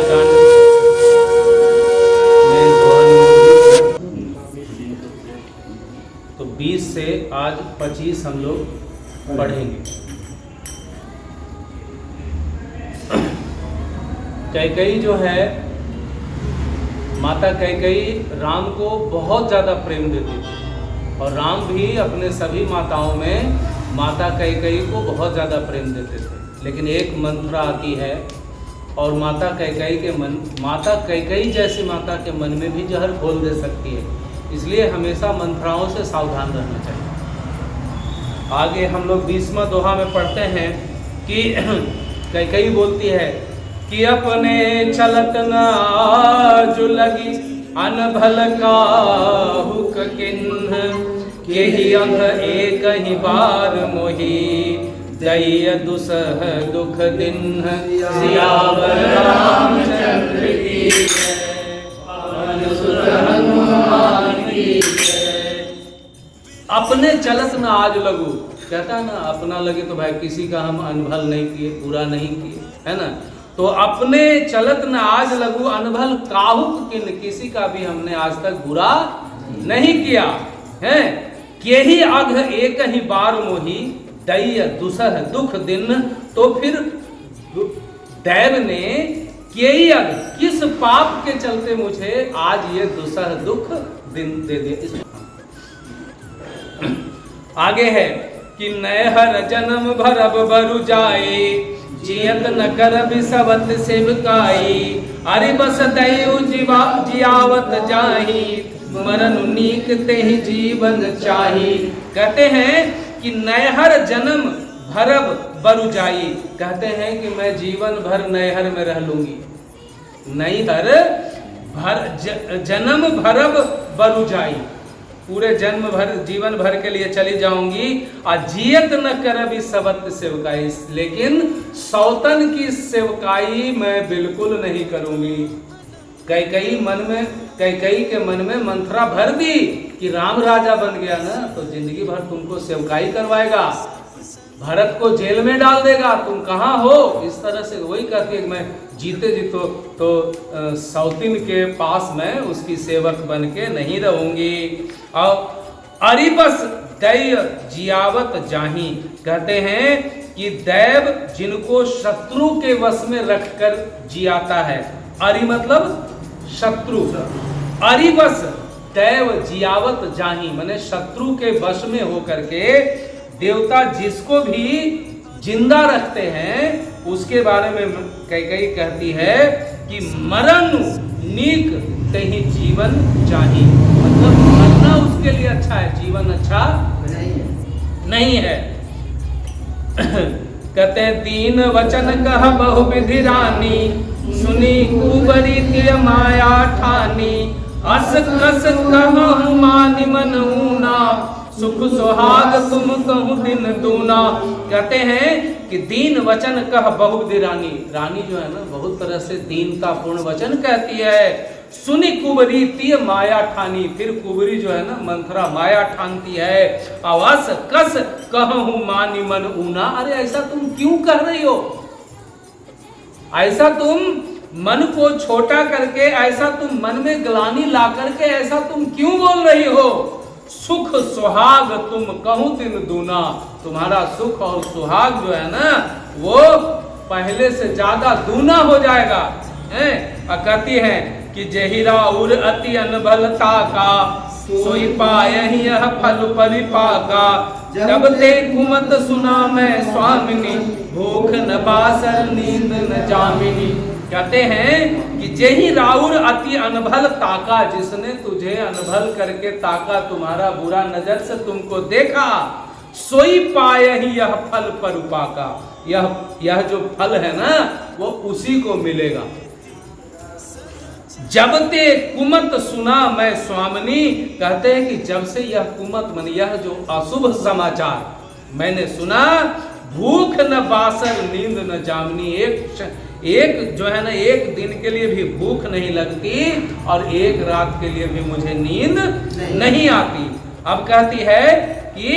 कांड में तो 20 से आज 25 हम लोग पढ़ेंगे। कैकेयी जो है, माता कैकेयी राम को बहुत ज़्यादा प्रेम देती थी और राम भी अपने सभी माताओं में माता कैकेयी को बहुत ज़्यादा प्रेम देते थे। लेकिन एक मंथरा आती है और माता कैकेयी जैसी माता के मन में भी जहर घोल दे सकती है। इसलिए हमेशा मंथराओं से सावधान रहना चाहिए। आगे हम लोग 20वां दोहा में पढ़ते हैं कि कैकेयी बोलती है कि अपने चलत नाज लगी अनभल काहुक किन्ह, केहि अंध एक ही बार मोही दय दुसह दुख दिन। सियावर रामचंद्र की जय, पवन सुत हनुमान की जय। अपने चलत न आज लगू, कहता है ना, अपना लगे तो भाई किसी का हम अनभल नहीं किए, बुरा नहीं किए, है ना। तो अपने चलत न आज लगू अनभल काहुक किन, किसी का भी हमने आज तक बुरा नहीं किया है। केहि अघ एक ही बार मोही दय दुसह दुख दिन। तो फिर दैव ने केहि अघ, किस पाप के चलते मुझे आज ये दुसह दुख दिन दे दिया। आगे है कि नयहर जन्म भरब बरु जाए, जियत न करब सबत सेवकाई। अरे बस दयु जियावत जाही, मरण नीक तेहि जीवन चाही। कहते हैं कि नयहर जन्म भरब बरु जाई, कहते हैं कि मैं जीवन भर नयहर में रह लूंगी। नयहर जन्म भरब बरु जाई, पूरे जन्म भर जीवन भर के लिए चली जाऊंगी। और जियत न करबी सबत सेवकाई, लेकिन सौतन की सेवकाई मैं बिल्कुल नहीं करूंगी। कैकेयी के मन में मंथरा भर दी कि राम राजा बन गया ना तो जिंदगी भर तुमको सेवकाई करवाएगा, भरत को जेल में डाल देगा, तुम कहाँ हो। इस तरह से वही कहती है कि मैं जीते जी तो सौतिन के पास मैं उसकी सेवक बन के नहीं रहूंगी। और अरिबस दैय जियावत जाही, कहते हैं कि दैव जिनको शत्रु के वश में रखकर जियाता है। अरि मतलब शत्रु, अरिबस दैव जियावत जाही, माने शत्रु के वश में होकर के देवता जिसको भी जिंदा रखते हैं उसके बारे में कैकेयी कहती है कि मरण नीक तेहि जीवन चाही। मतलब मरना उसके लिए अच्छा है, जीवन अच्छा नहीं है। कहते हैं दीन वचन कह बहु विधि रानी, सुनी कुबरी के माया ठानी। अस कस कहूँ मानि मन ऊना, सुख सुहाग तुम कहूँ दिन दूना। कहते हैं कि दीन वचन कह बहुविधि रानी, रानी जो है ना बहुत तरह से दीनता पूर्ण वचन कहती है। सुनी कुबरी तीय माया ठानी, फिर कुबरी जो है ना मंथरा माया ठानती है। आवास कस कहूँ मानि मन ऊना, अरे ऐसा तुम क्यों कह रही हो, ऐसा तुम मन को छोटा करके, ऐसा तुम मन में ग्लानि ला करके ऐसा तुम क्यों बोल रही हो। सुख सुहाग तुम कहूँ दिन दूना, तुम्हारा सुख और सुहाग जो है ना वो पहले से ज्यादा दूना हो जाएगा। कहती है कि जहिरा उर अति अनबलता का, सोई पायहि यह फल परिपाका। जब ते कुमत सुना मैं स्वामिनी, भूख न बासर नींद न जामिनी। कहते हैं कि जेहि राउर अति अनभल ताका, जिसने तुझे अनभल करके ताका, तुम्हारा बुरा नजर से तुमको देखा। सोई पायहि यह फल परिपाका, यह जो फल है ना वो उसी को मिलेगा। जब ते कुमत सुना मैं स्वामिनी, कहते हैं कि जब से यह कुमत मन, यह जो अशुभ समाचार मैंने सुना, भूख न बासर नींद न जामनी, एक जो है ना एक दिन के लिए भी भूख नहीं लगती और एक रात के लिए भी मुझे नींद नहीं आती। अब कहती है कि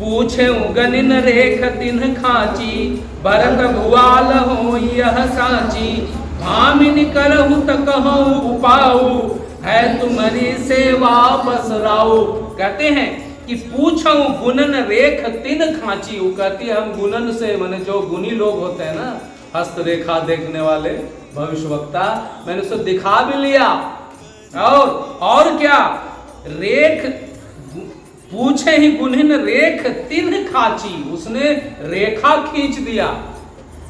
पूछे गनिन रेख तिन्ह खाची, भरत भुआल हो यह साची। भामिनी करहु त कहूँ उपाऊ, है तुम्हारी सेवा बस राऊ। कहते हैं कि पूछो गुणन रेख तिन खाची। वो कहती है हम गुणन से, माने जो गुणी लोग होते हैं ना, हस्तरेखा देखने वाले भविष्यवक्ता, मैंने उसको दिखा भी लिया। और क्या, रेख पूछे ही गुणिन रेख तिन खाची, उसने रेखा खींच दिया।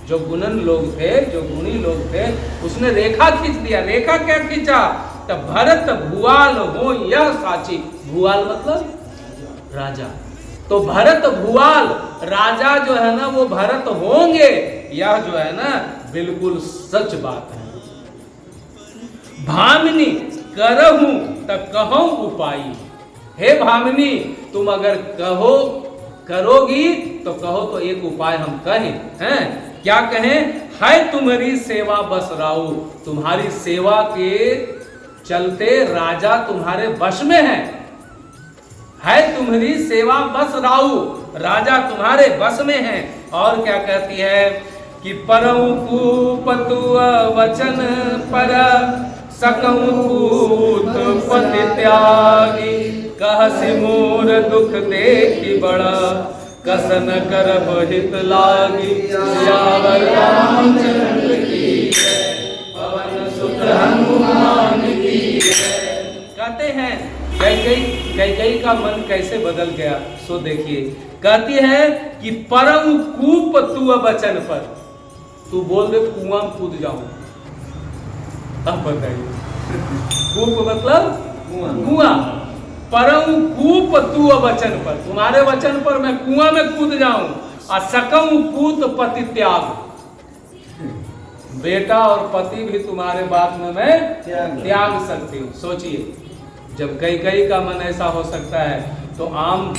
जो गुणन लोग थे, जो गुणी लोग थे, उसने रेखा खींच दिया। रेखा क्या खींचा? तो भरत भुआल हो यह साची। भुआल मतलब राजा। तो भरत भुआल राजा जो है ना, वो भरत होंगे, यह जो है ना बिल्कुल सच बात है। भामिनी करहूं तब कहो उपाई। हे भामिनी, तुम अगर करोगी तो कहो तो एक उपाय हम कहें। हैं क्या कहें? है तुम्हारी सेवा बस राऊ। तुम्हारी सेवा के चलते राजा तुम्हारे वश में है तुम्हारी सेवा बस राऊ, राजा तुम्हारे बस में है। और क्या कहती है कि परऊ पूपतु वचन पर, सकऊं पूत पति त्यागी। कहसि मोर दुख देखी बड़ा, कसन करब हित लागी। सियावर रामचंद्र की जय, पवन सुत हनुमान की जय। कहते हैं कैकेयी का मन कैसे बदल गया, सो देखिए। कहती है कि परम कूप तू वचन पर, तू बोल दे कुआं में कूद जाऊं। अब बताइए, कूप मतलब कुआं। परम कूप तू वचन पर, तुम्हारे वचन पर मैं कुआं में कूद जाऊं। और सकऊं पूत पति त्याग, बेटा और पति भी तुम्हारे बात में मैं त्याग सकती हूँ। सोचिए, जब कैकेयी का मन ऐसा हो सकता है, तो आम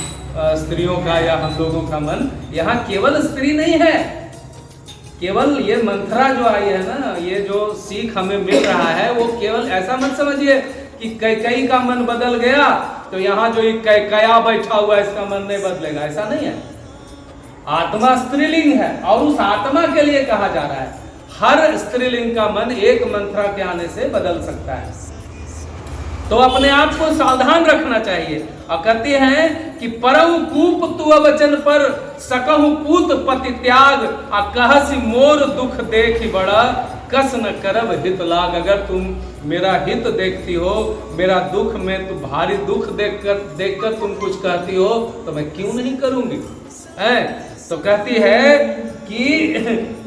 स्त्रियों का या हम लोगों का मन, यहाँ केवल स्त्री नहीं है, केवल ये मंथरा जो आई है ना, ये जो सीख हमें मिल रहा है, वो केवल ऐसा मत समझिए कि कैकेयी का मन बदल गया तो यहाँ जो कैकेया बैठा हुआ है इसका मन नहीं बदलेगा, ऐसा नहीं है। आत्मा स्त्रीलिंग है और उस आत्मा के लिए कहा जा रहा है, हर स्त्रीलिंग का मन एक मंथरा के आने से बदल सकता है। तो अपने आप को सावधान रखना चाहिए। और कहते हैं कि परऊ कूप तु वचन पर, सकहु पूत पति त्याग। आ कहसि मोर दुख देखी बड़ा, कस न करब हित लाग। अगर तुम मेरा हित देखती हो, मेरा दुख में तो भारी दुख देखकर तुम कुछ कहती हो, तो मैं क्यों नहीं करूंगी। तो कहती है कि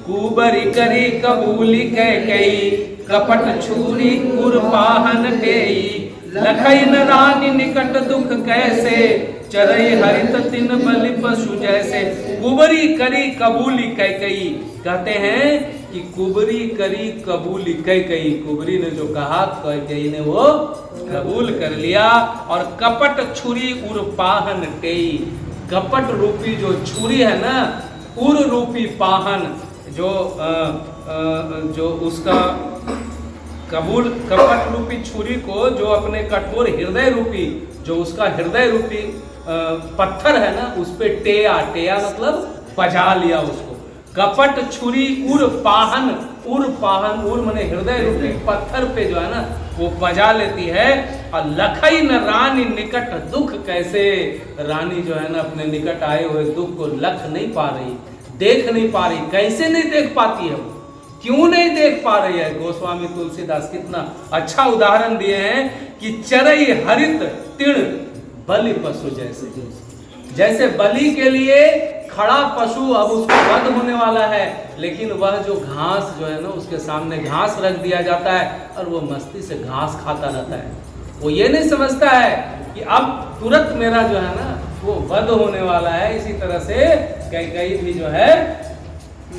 कुबरी करी कबूली कैकेयी, कपट छुरी कुरपाहन टेई। लखई न रानी निकट दुख कैसे, चरई हरित तिन बलि पशु जैसे। कुबरी करी कबूली कैकेयी, कहते हैं कि कुबरी करी कबूली कैकेयी। कुबरी ने जो कहा, कैकेयी ने वो कबूल कर लिया। और कपट छुरी उरपाहन टेई, कपट रूपी जो छुरी है ना, उर रूपी पाहन, जो उसका कपट रूपी छुरी को, जो अपने कठोर हृदय रूपी, जो उसका हृदय रूपी पत्थर है ना, उस पे टेया मतलब पजा लिया उसको। कपट छुरी उर पाहन, उर माने हृदय रूपी पत्थर पे जो है ना वो पजा लेती है। और लखई न रानी निकट दुख कैसे, रानी जो है ना अपने निकट आए हुए दुख को लख नहीं पा रही, देख नहीं पा रही। कैसे नहीं देख पाती है वो, क्यों नहीं देख पा रही है? गोस्वामी तुलसीदास कितना अच्छा उदाहरण दिए हैं कि चरई हरित तिण बलि पशु जैसे बलि के लिए खड़ा पशु, अब उसको वध होने वाला है, लेकिन वह जो घास जो है ना, उसके सामने घास रख दिया जाता है और वो मस्ती से घास खाता रहता है। वो ये नहीं समझता है कि अब तुरंत मेरा जो है ना वो वध होने वाला है। इसी तरह से कैकेयी भी जो है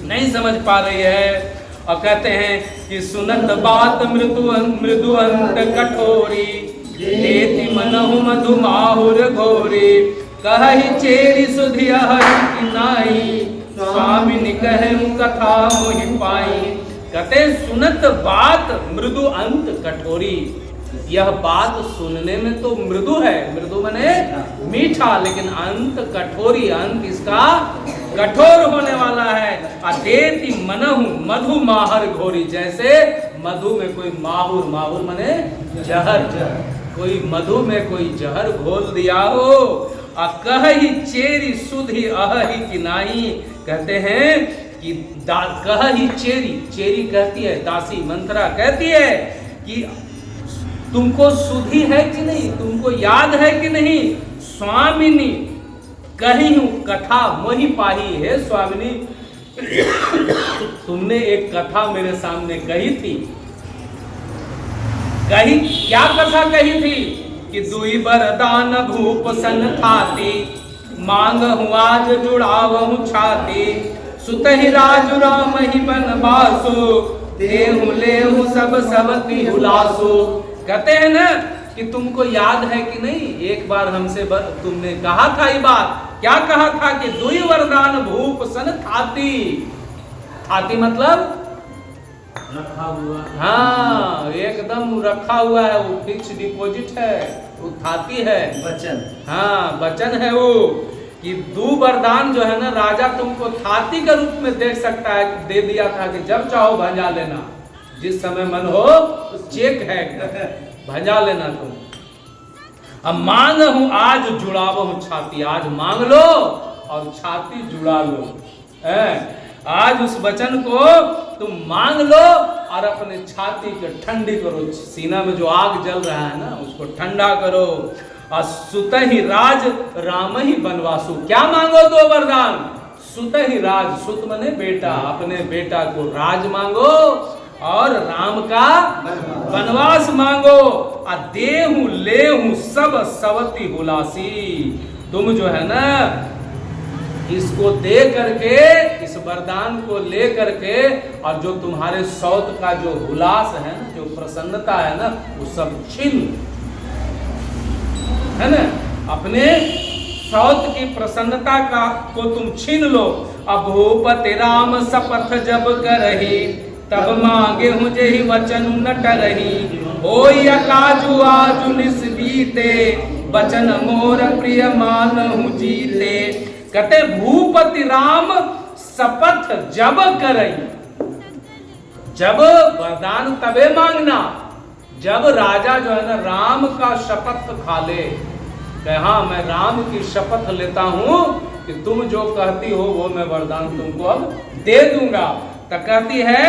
नहीं समझ पा रही है। और कहते हैं कि सुनत बात मृदु अंत कठोरी, लेति मनहु मधु माहुर घोरी। कहहि चेरी सुधिया हरि की नाई, स्वामी कहे कथा मोहि पाई। कहते सुनत बात मृदु अंत कठोरी, यह बात सुनने में तो मृदु है, मृदु माने मीठा, लेकिन अंत कठोरी, अंत इसका कठोर होने वाला है। अदेति मनहु मधु माहर घोरी, जैसे मधु में कोई माहुर, माहुर माने जहर, कोई मधु में कोई जहर घोल दिया हो। कहि चेरी सुधि अहि कि नाही, कहते हैं कि कहि चेरी, चेरी कहती है दासी, मंत्रा कहती है कि तुमको सुधि है कि नहीं, तुमको याद है कि नहीं, स्वामिनी कही हूं कथा मोहि पाही, है स्वामिनी तुमने एक कथा मेरे सामने कही थी। कही क्या कथा कही थी कि दुई बरदान भूप सन थाती, मांग हूँ आज जुड़ावहु छाती, सुतहि राजु राम ही बनवासो, देहु लेहु सब सबति हुलासो। कहते हैं ना कि तुमको याद है कि नहीं, एक बार हमसे तुमने कहा था ये बात, क्या कहा था कि दुई वरदान भूप सन थाती, थाती मतलब रखा हुआ, हाँ एकदम रखा हुआ है, वो फिक्स डिपॉजिट है, वो थाती है, वचन, हाँ वचन है वो, कि दो वरदान जो है ना राजा तुमको थाती के रूप में देख सकता है, दे दिया था कि जब चाहो भंजा लेना, जिस समय मन हो तो चेक है, भंजा लेना तुम। अब मांग हूं आज जुड़ाव हूं छाती, आज मांग लो और छाती जुड़ा लो, आज उस वचन को तुम मांग लो और अपने छाती को ठंडी करो, सीना में जो आग जल रहा है ना उसको ठंडा करो। और सुतहि राज राम ही बनवासु, क्या मांगो दो वरदान, सुतहि राज, सुत मने बेटा, अपने बेटा को राज मांगो और राम का वनवास मांगो। आ देहु लेहु सब सवती हुलासी, तुम जो है ना इसको दे करके, इस वरदान को ले करके, और जो तुम्हारे सौत का जो हुलास है ना, जो प्रसन्नता है ना, वो सब छीन, है ना, अपने सौत की प्रसन्नता का को तुम छीन लो। अब भूपति राम शपथ जब करही, तब मांगे हूँ जेहि वचन न टरही, होई अकाजु आजु निस बीते, वचन मोर प्रिय मानहु जीते। कहते भूपति राम शपथ जब करई, जब वरदान तबे मांगना जब राजा जो है ना राम का शपथ खा ले, हाँ मैं राम की शपथ लेता हूं कि तुम जो कहती हो वो मैं वरदान तुमको अब दे दूंगा। तो कहती है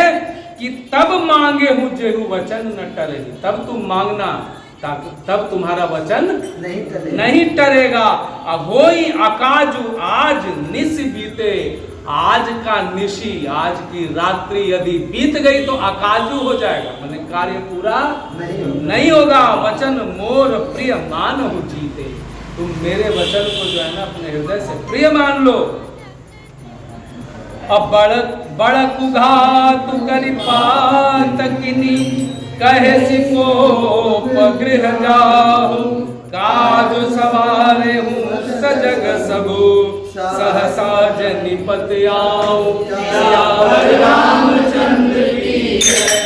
कि तब मांगे हूं जेहु वचन न टरे, तब तुम मांगना ताकि तब तुम्हारा वचन नहीं टरेगा। अब होई अकाजु आज निश बीते, आज का निशी, आज की रात्रि यदि बीत गई तो अकाजु हो जाएगा, मैंने कार्य पूरा नहीं होगा। वचन मोर प्रिय मानहु जीते, तुम मेरे वचन को जो है ना अपने हृदय से प्रिय मान लो। अब बड़ कुघात करि पात किनी, कहे सिकोप गृह जाहु, काज सवारे हूँ सजग सबु, सहसा जनिपत आओ, सियावर रामचंद्र की जय।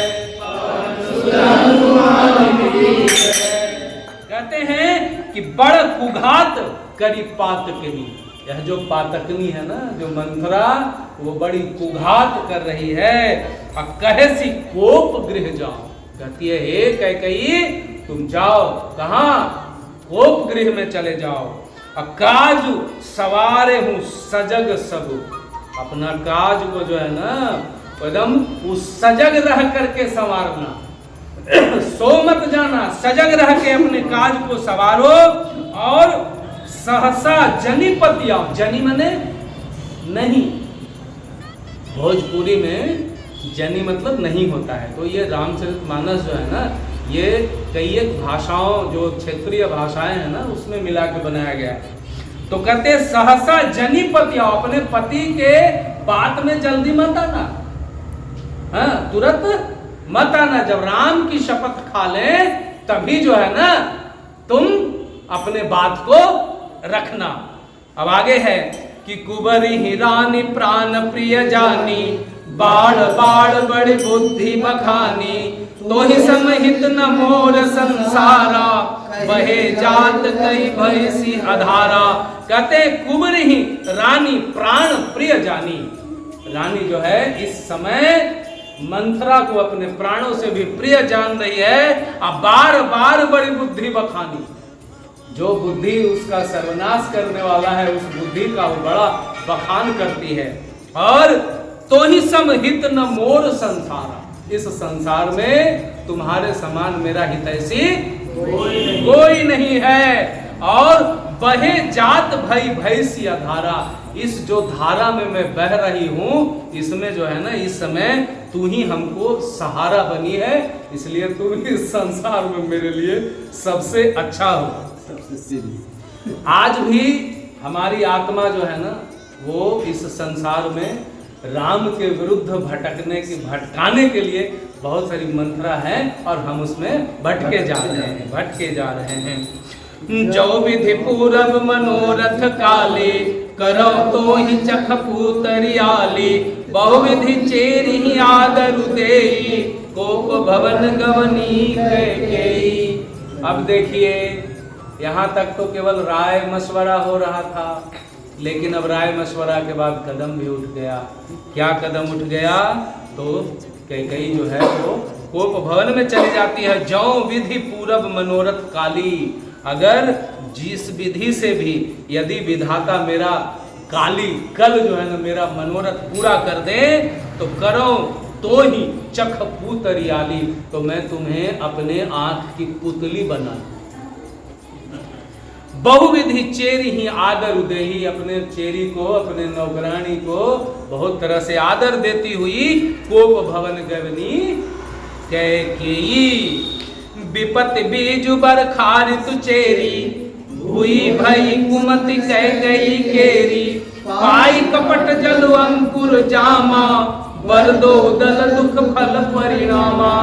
कहते हैं कि बड़ कुघात करी पातकनी, यह जो पातकनी है ना, जो मंथरा, वो बड़ी कुघात कर रही है। और कहे सी कोप गृह जाओ, कहती है हे कैकेयी तुम जाओ, कहाँ, कोप गृह में चले जाओ। काजु सवारे हूँ सजग सब, अपना काज को जो है ना एकदम उस सजग रह करके संवारना, सो मत जाना, सजग रह के अपने काज को संवारो। और सहसा जनिपति आओ, जनि मने नहीं, भोजपुरी में जनि मतलब नहीं होता है, तो ये रामचरितमानस जो है ना ये कई एक भाषाओं, जो क्षेत्रीय भाषाएं हैं ना उसमें मिला के बनाया गया है। तो कहते सहसा जनिपति आओ, अपने पति के बात में जल्दी मत आना, हाँ तुरंत मत आना, जब राम की शपथ खा ले तभी जो है ना तुम अपने बात को रखना। अब आगे है कि कुबरी ही रानी प्राण प्रिय जानी, बाढ़ बाढ़ बड़ी बुद्धि बखानी, तो ही समहित न मोर संसारा, बहे जात कई भयसी अधारा। कहते कुबरी ही रानी प्राण प्रिय जानी। रानी जो है इस समय मंथरा को अपने प्राणों से भी प्रिय जान रही है। अब बार बार बड़ी बुद्धि बखानी, जो बुद्धि उसका सर्वनाश करने वाला है उस बुद्धि का वो बड़ा बखान करती है। और तो ही समहित न मोर संसारा, इस संसार में तुम्हारे समान मेरा हितैषी कोई नहीं है। और बहे जात भई भैसी धारा, इस जो धारा में मैं बह रही हूं इसमें जो है ना इस समय तू ही हमको सहारा बनी है, इसलिए तू इस संसार में मेरे लिए सबसे अच्छा हो, सबसे। आज भी हमारी आत्मा जो है ना वो इस संसार में राम के विरुद्ध भटकाने के लिए बहुत सारी मंत्रा है और हम उसमें भटके जा रहे हैं। जो विधि पूरब मनोरथ काले, करो तो ही चख पूतरियाली। बहुविधि चेरी आदर देई, कोप भवन गवनी कैकेयी। अब देखिए यहाँ तक तो केवल राय मशवरा हो रहा था, लेकिन अब राय मशवरा के बाद कदम भी उठ गया। क्या कदम उठ गया? तो कैकेयी जो है वो कोप भवन में चली जाती है। जौ विधि पूरब मनोरथ काली, अगर जिस विधि से भी यदि विधाता मेरा काली कल जो है ना मेरा मनोरथ पूरा कर दे तो करो तो ही चख पूतरियाली, तो मैं तुम्हें अपने आंख की पुतली बना। बहुविधि चेरी ही आदर उदेही, अपने चेरी को अपने नौकरानी को बहुत तरह से आदर देती हुई कोप भवन गवनी कैकेयी। विपत्ति बीज बरखारित चेरी, हुई भई कुमति कैकेयी केरी। पाई कपट जल अंकुर जामा, बरदो दल दुख फल परिणामा।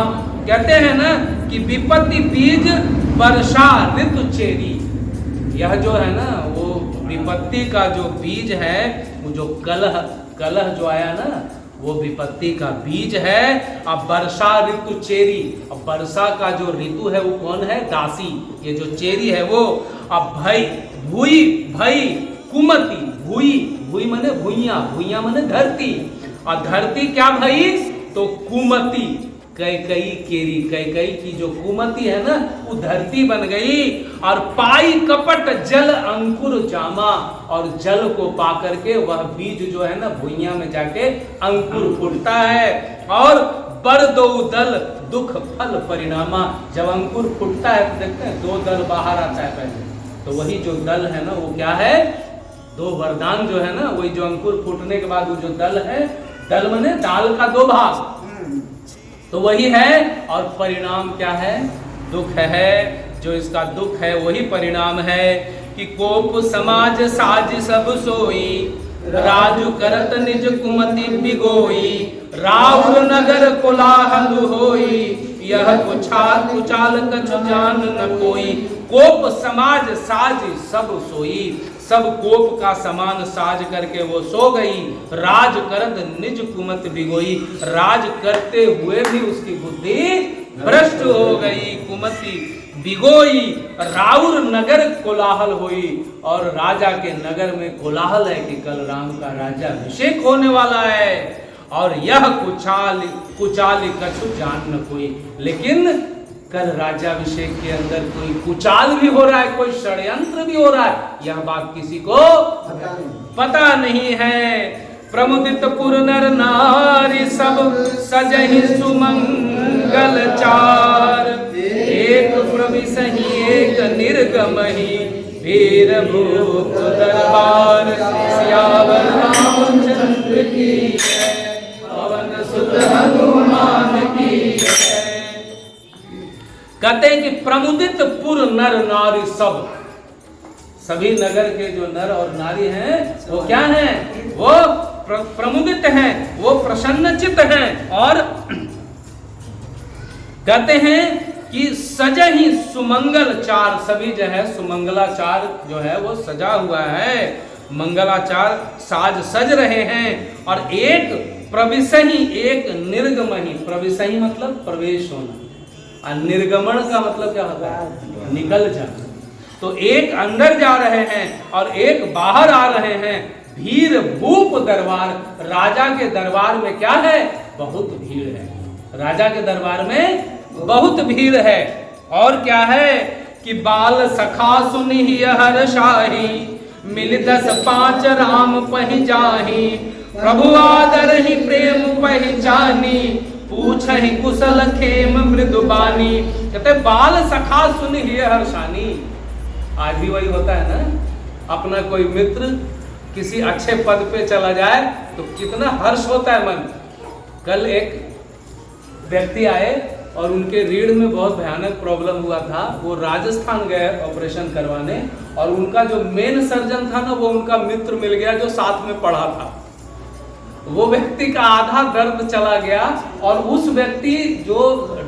कहते हैं ना कि विपत्ति बीज वर्षा ऋतु चेरी, यह जो है ना वो विपत्ति का जो बीज है, वो जो कलह जो आया ना वो विपत्ति का बीज है। अब वर्षा ऋतु चेरी, अब वर्षा का जो ऋतु है वो कौन है? दासी। ये जो चेरी है वो अब भूई भई कुमति, भूई माने भुइया माने धरती, और धरती क्या भई? तो कुमति कैकेयी केरी, कैकेयी की जो कुमति है ना वो धरती बन गई। और पाई कपट जल अंकुर जामा, और जल को पा करके वह बीज जो है ना भुइया में जाके अंकुर फूटता है। और बरदो दल दुख फल परिणामा, जब अंकुर फूटता है तो देखते हैं दो दल बाहर आता है पहले, तो वही जो दल है ना वो क्या है? दो वरदान जो है ना, वही जो अंकुर फूटने के बाद वो जो दल है, दल माने दाल का दो भाग, तो वही है। और परिणाम क्या है? दुख है। जो इसका दुख है वही परिणाम है कि कोप समाज साज सब सोई, राजु करत निज कुमति बिगोई। राउर नगर कोलाहल होई, यह कुचाल कछु जान न कोई। कोप समाज साज सब सोई, सब कोप का समान साज करके वो सो गई। राज करत निज कुमत बिगोई, राज करते हुए भी उसकी बुद्धि भ्रष्ट हो गई। कुमति बिगोई, राउर नगर कोलाहल हुई, और राजा के नगर में कोलाहल है कि कल राम का राज्याभिषेक होने वाला है। और यह कुचाल कछु जान न कोई, लेकिन कल राज्याभिषेक के अंदर कोई कुचाल भी हो रहा है, कोई षड्यंत्र भी हो रहा है, यह बात किसी को पता नहीं है। प्रमुदित पुर नर नारी सब सजहि सुमंगल चार, एक प्रविशहि एक निर्गमहि वीर भूप दरबार। सियावर रामचंद्र की जय, पवन सुत हनुमान की जय। कहते हैं कि प्रमुदित पुर नर नारी सब, सभी नगर के जो नर और नारी हैं वो क्या हैं? वो प्रमुदित हैं, वो प्रसन्नचित हैं। और कहते हैं कि सजहि सुमंगल चार, सभी जो है सुमंगलाचार जो है वो सजा हुआ है, मंगलाचार साज सज रहे हैं। और एक प्रविशहि एक निर्गमहि, प्रविशहि मतलब प्रवेश होना, और निर्गमन का मतलब क्या होता है? निकल जाना। तो एक अंदर जा रहे हैं और एक बाहर आ रहे हैं। भीड़ भूप दरबार, राजा के दरबार में क्या है? बहुत भीड़ है। राजा के दरबार में बहुत भीड़ है। और क्या है कि बाल सखा सुनी हर शाही, मिल 10-5 राम पहि जाही, प्रभु आदर ही प्रेम पहचानी, पूछहि कुशल खेम मृदुबानी। कहते बाल सखा सुनी हर्षानी। आज भी वही होता है ना, अपना कोई मित्र किसी अच्छे पद पे चला जाए तो कितना हर्ष होता है मन। कल एक व्यक्ति आए और उनके रीढ़ में बहुत भयानक प्रॉब्लम हुआ था। वो राजस्थान गए ऑपरेशन करवाने और उनका जो मेन सर्जन था ना, वो उनका मित्र मिल गया जो साथ में पढ़ा था। वो व्यक्ति का आधा दर्द चला गया और उस व्यक्ति जो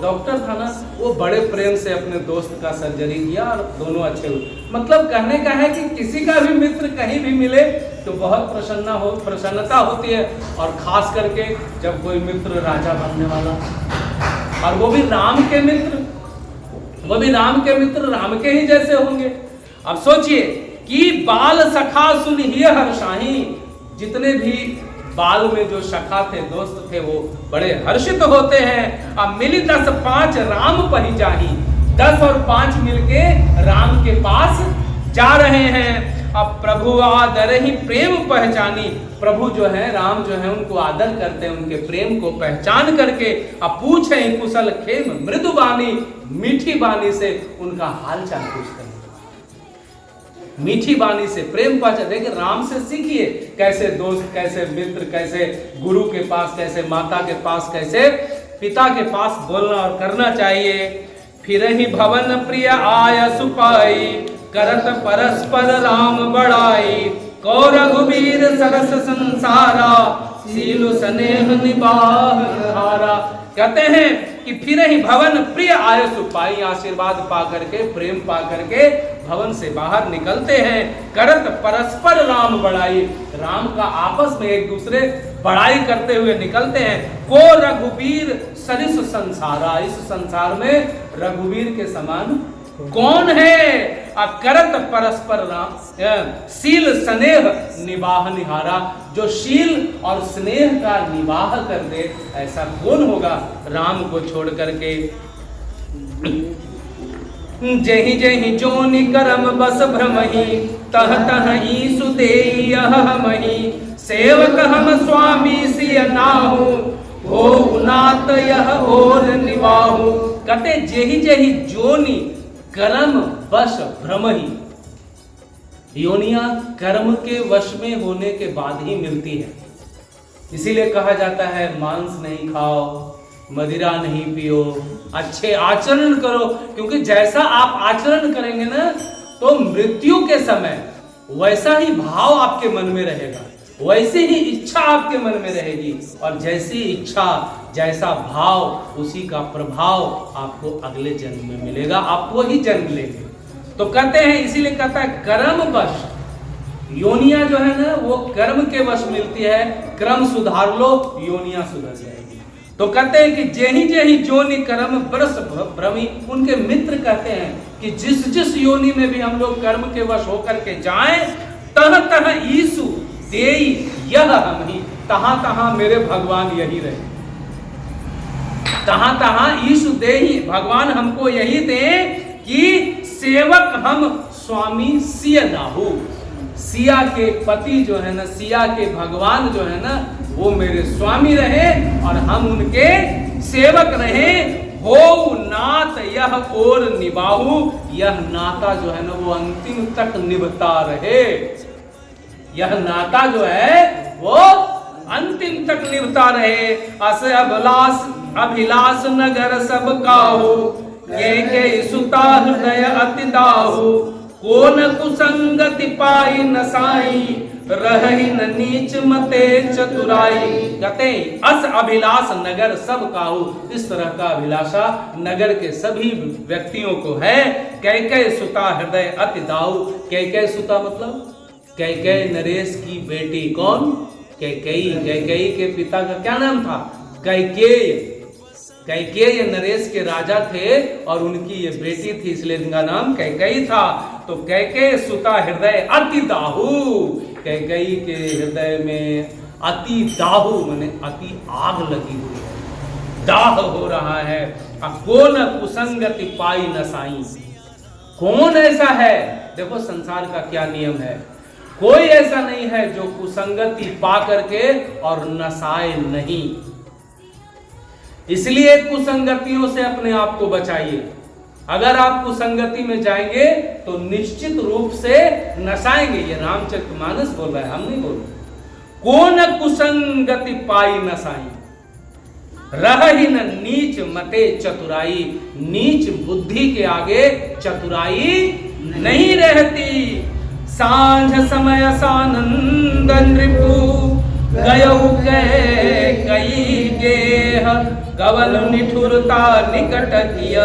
डॉक्टर था ना, वो बड़े प्रेम से अपने दोस्त का सर्जरी किया और दोनों अच्छे हुए। मतलब कहने का है कि किसी का भी मित्र कहीं भी मिले तो बहुत प्रसन्नता होती है। और खास करके जब कोई मित्र राजा बनने वाला, और वो भी राम के मित्र, वो भी राम के मित्र राम के ही जैसे होंगे। अब सोचिए कि बाल सखा सुन ही हर्षाही, जितने भी बाल में जो सखा थे, दोस्त थे, वो बड़े हर्षित होते हैं। अब मिली 10-5 राम पहि जाही, 10 और 5 मिलके राम के पास जा रहे हैं। अब प्रभु आदर ही प्रेम पहचानी, प्रभु जो है, राम जो है, उनको आदर करते हैं, उनके प्रेम को पहचान करके अब पूछे कुशल खेम मृदु बानी, मीठी बानी से उनका हाल चाल पूछते हैं। मीठी बानी से प्रेम पहचान। देखिए राम से सीखिए कैसे दोस्त, कैसे मित्र, कैसे गुरु के पास, कैसे माता के पास, कैसे पिता के पास बोलना और करना चाहिए। फिर ही भवन प्रिय आय सुपाई, करत परस्पर राम बड़ाई, कौ रघुबीर सरस संसारा, सीलु स्नेह निबाह धारा। कहते हैं कि फिर ही भवन प्रिय आय सुपाई, आशीर्वाद पा करके, प्रेम पा करके भवन से बाहर निकलते हैं। करत परस्पर राम बड़ाई, राम का आपस में एक दूसरे बड़ाई करते हुए निकलते हैं। को रघुबीर सरिस संसारा, इस संसार में रघुबीर के समान कौन है? करत परस्पर राम, शील स्नेह निबाह निहारा, जो शील और स्नेह का निवाह कर दे, ऐसा कौन होगा राम को छोड़ करके। जहि जहि जोनि करम बस भ्रमहि, तह तह ईसु देई हमहि, सेवक हम स्वामी सिय नाहु, हो नात यह और निवाहु। कहते जेहि जेहि जोनि कर्म वश भ्रमहि, योनिया कर्म के वश में होने के बाद ही मिलती है। इसीलिए कहा जाता है मांस नहीं खाओ, मदिरा नहीं पियो, अच्छे आचरण करो, क्योंकि जैसा आप आचरण करेंगे ना, तो मृत्यु के समय वैसा ही भाव आपके मन में रहेगा, वैसे ही इच्छा आपके मन में रहेगी, और जैसी इच्छा जैसा भाव उसी का प्रभाव आपको अगले जन्म में मिलेगा, आप वही जन्म लेंगे। तो कहते हैं, इसीलिए कहता है कर्म वश, योनिया जो है ना वो कर्म के वश मिलती है। क्रम सुधार लो, योनिया सुधर जाएगी। तो कहते हैं कि जेहि जेहि जोनि कर्म बरस भ्रमी, उनके मित्र कहते हैं कि जिस जिस योनि में भी हम लोग कर्म के वश होकर के जाएं, तह तह ईसु देई यह हमहि, तहां तहां मेरे भगवान यही रहे। तहां तहां ईसु देहि, भगवान हमको यही दे कि सेवक हम स्वामी सिय नाहु, सिया के पति जो है ना, सिया के भगवान जो है ना, वो मेरे स्वामी रहे और हम उनके सेवक रहे। हो नात यह और निभाहु, यह नाता जो है ना वो अंतिम तक निभता रहे। यह नाता जो है वो अंतिम तक निभता रहे। अस अभिलाष नगर सब काहू, के सुता हृदय अति दाहू, कोन कुसंगति पाई नसाई, रही न नीच मते चतुराई। कहते अस अभिलाष नगर सब काहू, इस तरह का अभिलाषा नगर के सभी व्यक्तियों को है। कैकेय सुता हृदय अति दाहू, कैकेय सुता मतलब कैकेय नरेश की बेटी। कौन? कैकेयी। कैकेयी के पिता का क्या नाम था? कैकेय। कैकेयी नरेश के राजा थे और उनकी ये बेटी थी, इसलिए इनका नाम कैकेयी था। तो कैकेयी सुता हृदय अति दाहु, कैकेयी के हृदय में अति दाहु माने अति आग लगी हुई है, दाह हो रहा है। कौन कुसंगति पाई नसाई, कौन ऐसा है, देखो संसार का क्या नियम है, कोई ऐसा नहीं है जो कुसंगति पा करके और नसाए नहीं। इसलिए कुसंगतियों से अपने आप को बचाइए। अगर आप कुसंगति में जाएंगे तो निश्चित रूप से नसाएंगे। ये रामचरितमानस बोल रहा है, हम नहीं बोल रहे। कौन कुसंगति पाई नसाई, रही न नीच मते चतुराई, नीच बुद्धि के आगे चतुराई नहीं रहती। सांझ समय सानंद नृपु गयहु कई गेह, गवन निठुरता निकट किय,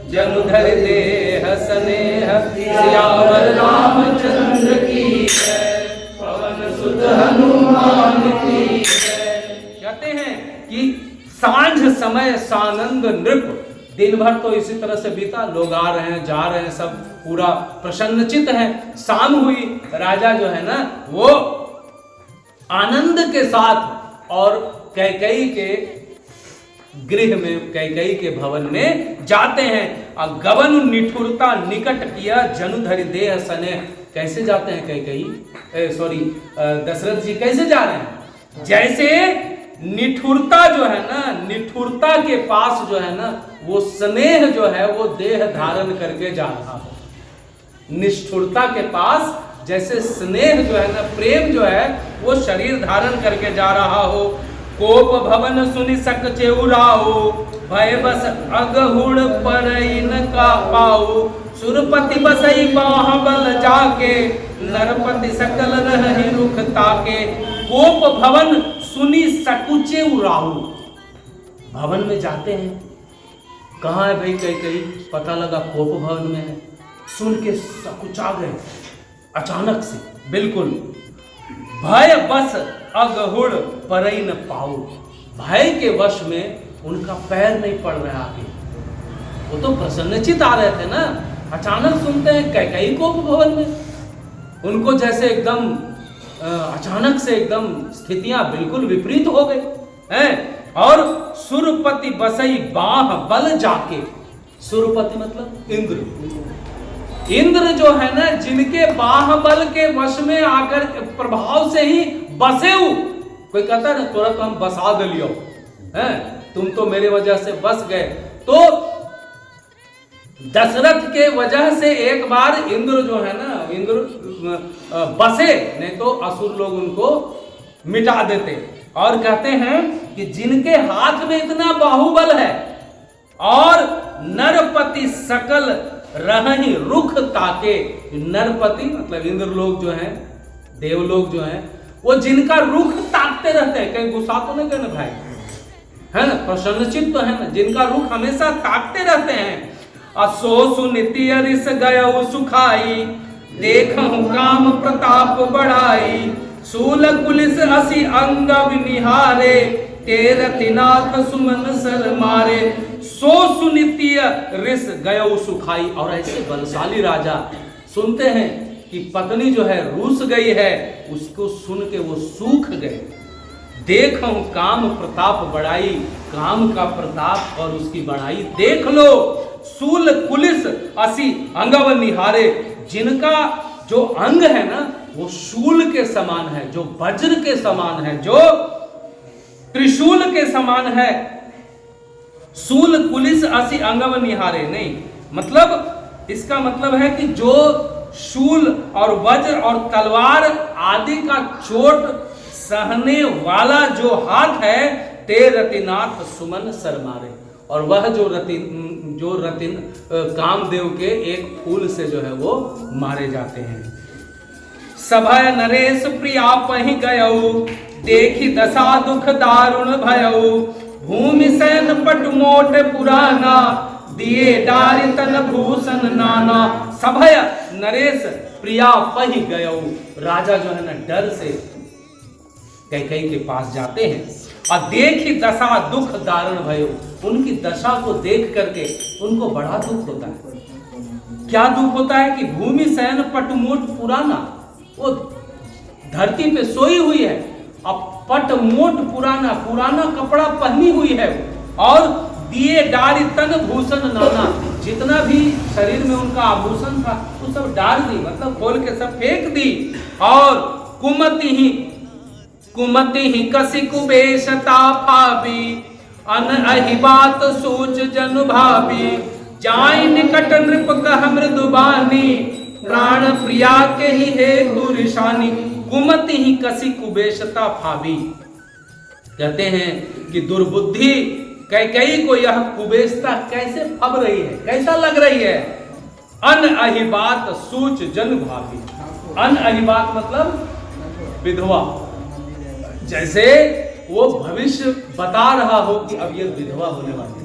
जनुधर देह स्नेह, सियावर रामचंद्र की जय, पवन सुत हनुमान की जय। कहते हैं कि सांझ समय सानंद नृप, दिन भर तो इसी तरह से बीता, लोग आ रहे हैं जा रहे हैं, सब पूरा प्रसन्नचित है। शाम हुई, राजा जो है ना वो आनंद के साथ और कैकेयी के गृह में, कैकेयी के भवन में जाते हैं। और गवन निठुरता निकट किया, जनुधरि देह स्नेह, कैसे जाते हैं कैकेयी, दशरथ जी कैसे जा रहे हैं, जैसे निठुरता जो है ना, निठुरता के पास जो है ना वो स्नेह जो है वो देह धारण करके जा रहा है। निष्ठुरता के पास जैसे स्नेह जो है ना, प्रेम जो है वो शरीर धारण करके जा रहा हो। कोप भवन सुनि सक चेउराओ, भय बस अगहुड़ परइन का पाऊ, सुरपति बसई बाह बल जाके, नरपति सकल रहि रुख ताके। कोप भवन सुनी सकुचे उराऊ, भवन में जाते हैं, कहाँ है भाई कैकेयी, पता लगा कोप भवन में है, सुन के सकुचा गए अचानक से, बिल्कुल। भय बस अगहुड़ परई न पाऊ, भय के वश में उनका पैर नहीं पड़ रहा आगे। वो तो प्रसन्नचित आ रहे थे ना, अचानक सुनते हैं कैकेयी कोप भवन में, उनको जैसे एकदम अचानक से एकदम स्थितियां बिल्कुल विपरीत हो गई हैं। और सुरपति बसई बाह बल जाके, सुरपति मतलब इंद्र, इंद्र जो है ना जिनके बाह बल के वश में आकर प्रभाव से ही बसे हो। कोई कहता है ना तुरंत हम बसा दिलियो हैं, तुम तो मेरे वजह से बस गए। तो दशरथ के वजह से एक बार इंद्र जो है ना, इंद्र बसे, नहीं तो असुर लोग उनको मिटा देते। और कहते हैं कि जिनके हाथ में इतना बाहुबल है और नरपति सकल रहि रुख ताके, नरपति मतलब इंद्र लोग जो हैं, देवलोग जो हैं, वो जिनका रुख ताकते रहते हैं, कहीं गुस्सा तो नहीं करना भाई, है ना, प्रसन्नचित तो है ना, जिनका रुख हमेशा ताकते रहते हैं। असो सुनिति अरिस गयो सुखाई, देखहु काम प्रताप बढ़ाई, सूल कुलिस असी अंग निहारे, तेरतिनाथ सुमन सर मारे। सो सुनिति रिस गयो सुखाई, और ऐसे बलशाली राजा सुनते हैं कि पत्नी जो है रूस गई है, उसको सुन के वो सूख गए। देखो काम प्रताप बढ़ाई, काम का प्रताप और उसकी बढ़ाई देख लो। सूल कुलिस असी अंगव निहारे, जिनका जो अंग है ना वो शूल के समान है, जो वज्र के समान है, जो त्रिशूल के समान है। सूल कुलिस असी अंगव निहारे, नहीं मतलब इसका मतलब है कि जो शूल और वज्र और तलवार आदि का चोट सहने वाला जो हाथ है, ते रतिनाथ सुमन सर मारे, और वह जो रतिन कामदेव के एक फूल से जो है वो मारे जाते हैं। सभय नरेश प्रिया पहि गयौ, देखी दशा दुख दारुण भयौ, भूमि सैन पट मोट पुराना, दिए डारि तन भूषण नाना। सभय नरेश प्रिया पहि गयौ, राजा जो है ना डर से कैकेयी के पास जाते हैं और देखी दशा दुख दारुण भयो, उनकी दशा को देख करके उनको बड़ा दुख होता है। क्या दुख होता है कि भूमि शयन पटमोट पुराना, वो धरती पे सोई हुई है, अब पटमोट पुराना, पुराना कपड़ा पहनी हुई है, और दिए डारी तन भूषण नाना, जितना भी शरीर में उनका आभूषण था वो सब डाल दी, मतलब खोल के सब फेंक दी। और कुमति ही कसी कुबेशता भावी, अन अहि बात सोच जन भावी, जाय निकट नृप कह मृदुबानी, प्राण प्रिया के ही है दुर्शानी। कुमति ही कसी कुबेशता भावी, कहते हैं कि दुर्बुद्धि कैकेयी को यह कुबेशता कैसे फब रही है, कैसा लग रही है। अन अहिबात सूच जन भावी, अन अहिबात मतलब विधवा, जैसे वो भविष्य बता रहा हो कि अब ये विधवा होने वाली है,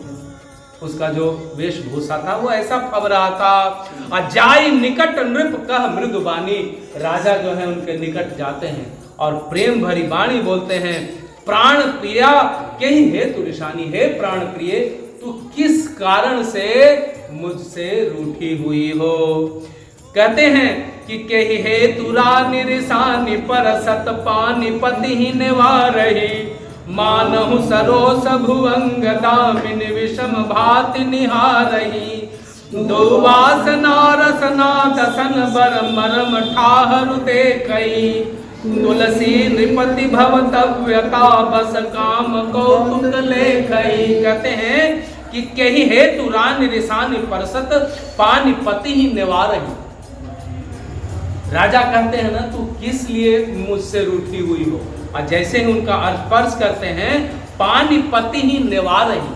उसका जो वेशभूषा था वो ऐसा फब रहा था। अजाई निकट नृप कह मृदुबानी, राजा जो है उनके निकट जाते हैं और प्रेम भरी वाणी बोलते हैं, प्राण प्रिया के ही हेतु निशानी, हे प्राण प्रिय तू किस कारण से मुझसे रूठी हुई हो। कहते हैं कि के ही हेतु रानी रिसानी, पर सत पानी पति ही निवारही, मानहु सरोस भुवंग दामिन विषम भाति निहारही, दो वासना रसना दसन बर मरम ठाहरु देखई, तुलसी नृपति भवतव्यता बस काम कौतुक लेखई। कहते हैं कि कही हेतु रानी रिसानी, परसत पानी पति ही निवारही। राजा कहते हैं ना तू किस लिए मुझसे रूठी हुई हो, और जैसे ही उनका स्पर्श करते हैं, पानी पति ही निवारही,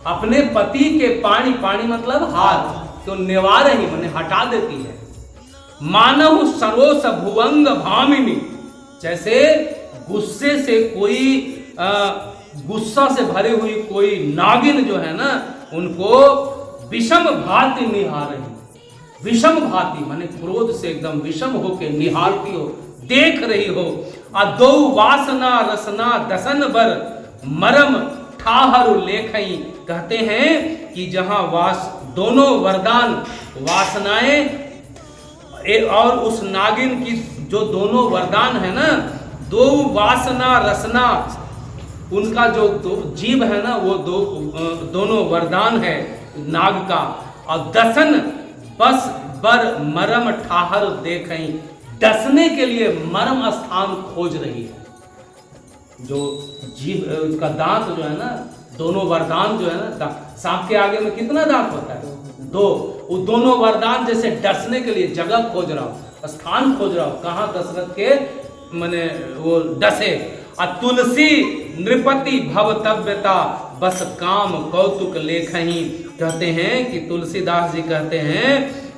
अपने पति के पानी, पानी मतलब हाथ, तो निवारही माने हटा देती है। मानव सरोस भुवंग भामिनी, जैसे गुस्से से कोई गुस्सा से भरी हुई कोई नागिन जो है ना, उनको विषम भांति निहारही, विषम भांति माने क्रोध से एकदम विषम होके निहारती हो, देख रही हो। दो वासना रसना दसन बर मरम ठाहरु लेखई, कहते हैं कि जहां दोनों वरदान वासनाएं और उस नागिन की जो दोनों वरदान है ना, दो वासना रसना, उनका जो जीव है ना, वो दोनों वरदान है नाग का, और दसन बस बर मरम ठाहर देखई, डसने के लिए मरम स्थान खोज रही है। जो जीव उसका दांत जो है ना, दोनों वरदान जो है ना, सांप के आगे में कितना दांत होता है, दो, वो दोनों वरदान जैसे डसने के लिए जगह खोज रहा हूं, स्थान खोज रहा हूं, कहां दशरथ के माने वो डसे। तुलसी नृपति भवतव्यता बस काम कौतुक लेखही, कहते हैं कि तुलसीदास जी कहते हैं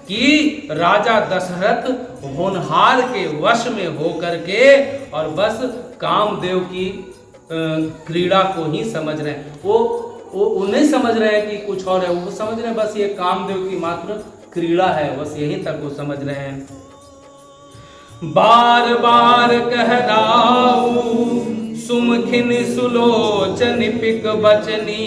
कि राजा दशरथ होनहार के वश में होकर के और बस कामदेव की क्रीड़ा को ही समझ रहे हैं। वो नहीं समझ रहे हैं कि कुछ और है, वो समझ रहे हैं बस ये कामदेव की मात्र क्रीड़ा है, बस यहीं तक वो समझ रहे हैं। बार बार कहराऊ सुमुखिन सुलोचन पिक बचनी,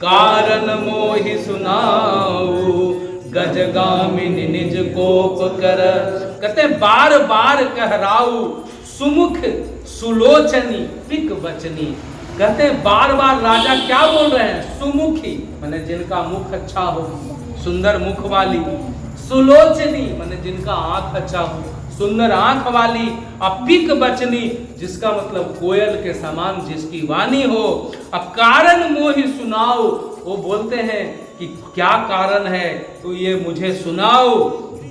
कारण मोहि सुनाऊ गजगामिनी निज कोप कर। कहते बार बार कहराऊ सुमुख सुलोचनी पिक बचनी, कहते हैं बार बार राजा क्या बोल रहे हैं, सुमुखी माने जिनका मुख अच्छा हो, सुंदर मुख वाली, सुलोचनी माने जिनका आंख अच्छा हो, सुंदर आंख वाली, अपिक बचनी जिसका मतलब कोयल के समान जिसकी वाणी हो। अब कारण मोहि सुनाओ, वो बोलते हैं कि क्या कारण है तो ये मुझे सुनाओ।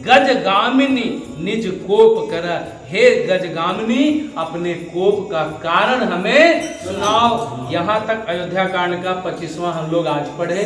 गजगामिनी निज कोप कर, हे गजगामिनी अपने कोप का कारण हमें सुनाओ। यहाँ तक अयोध्या कांड का 25वां हम लोग आज पढ़े